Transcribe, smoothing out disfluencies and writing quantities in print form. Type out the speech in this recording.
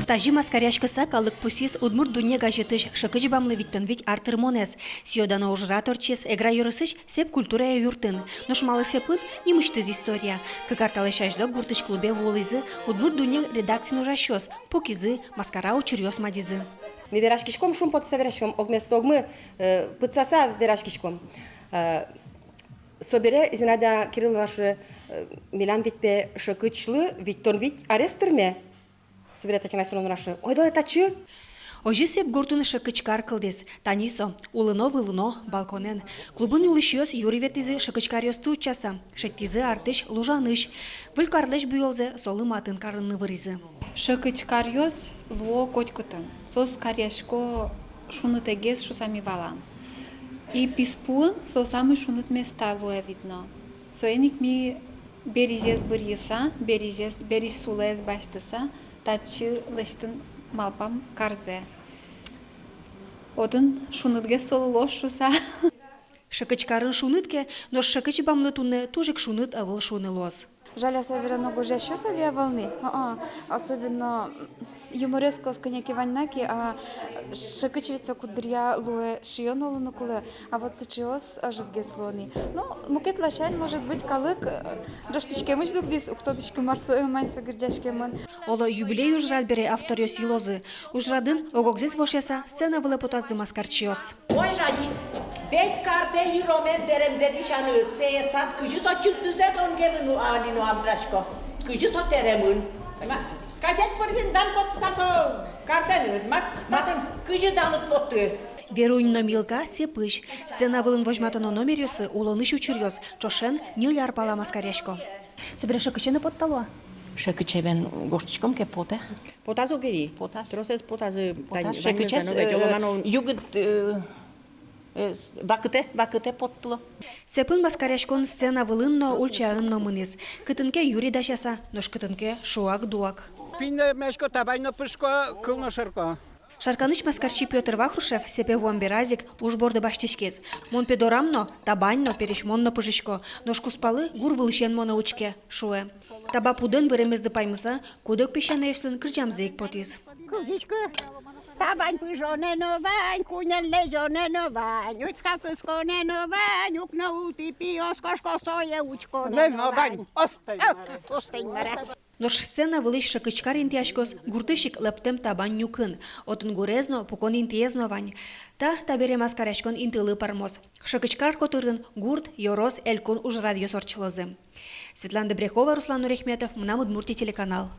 Тажи маскаряшкаса калык пусис удмурт дуне газетыш шыкыч бамлы виттен вить артыр монес. Сиодана ужра торчес эгра юрысыш сеп культурая юртын. Ношмалы сепын немыштыз история. Кыкарталы шаждок гуртыч клубе волызы удмурт дуне редакцин ужащос. Покизы, маскара учурьос мадизы. Ми верашкишком шум подса верашком, огместо огмы пыцаса верашкишком. Собере Зинаида Кирилловна милан витпе шыкычлы виттон вить арестырме. Собере Татьяна Семеновна ой, да это чё? Ожи сеп гуртуны шыкычкар кылдес. Танисо, улыно-вылыно, балконен. Клубын улышьос юри ветизы шыкычкарьос тучаса. Шеттизы артыш лужаныш. Вылькарлыш бүйолзе солы матын карынны выризы. Шыкычкарьос луо котькутын. Сос карьяшко шунут эгес шусами валам. И писпун сосамы шунут места луэ видно. Соеник ми бережес бырьеса, береж сулэс баштыса, тачы лыштын малпам карзе. Одын шунытге солылош шуса. Шыкычкарын шунытке, но шыкыч бамлы тунне тужик шуныт авыл шунылос. Жаль, особенно гоже еще солия волны. Особенно юмореска с коньяки ваньнаки, а шикачевица кудря луэ шионолу нукуле, а вот сычиос ажитге слони. Ну, мукет лашань может быть калык, джоштичке мыч дугдис, уктодичке марсо майсо гирдяшке ман. Оло юбилей ужрад бере авториос илозы. Ужрадын огогзес вошеса сцена вылепутат за маскарчиос. Ой, Жади, ведь карте юромем деремзе дишаны, сеецас кыжыс очуттузет онгемыну алину амдрашко. Кыжыс отеремын. Катет përgjindan pot saso картен, матен кыжыданут потты. Веруйно милка сепыш. Сцена вылын вожматоно номерёсы улоныш учурьос. Чошен нил ярпала маскаряшко. Собере шыкычыны поттало? Шыкычебен гоштичком ке поте. Потазо гери. Потаз. Тросес потазы. Шыкычес югыт вакыте поттыло. Сепын маскаряшкон сцена вылынно ульчаынно мыныз. Кытынке юри дашаса, нош кытынке шуак-дуак. Пинне мешко табайно пышко кылно шырко. Шарканыш маскарчи Петр Вахрушев сепе вуамберазик ужборды баштишкез. Мон педорамно, табаньно перешмонно пыжишко. Нош куспалы гур вылышен монаучке, шуэ. Таба пудын выремезды паймыса, кудок пешаны эслын кыржамзыик потиз. Кузичко, табань пыжонено вань, кунен лезонено вань, уцкатысконено вань, укна ути пиос, кошко сое учко. Нено вань, Остень мара. Нош сцена вылыш шыкычкар интияшкос гуртышик лептем табань нюкын. Отын гурезно, покон интиезно вань. Та табере маскаряшкон интылы пармоз. Шыкычкар котырын гурт, йорос, элькон уж радио сорчылозы. Светлана Добрякова, Руслан Нурехметов, Мнам Удмуртия телеканал.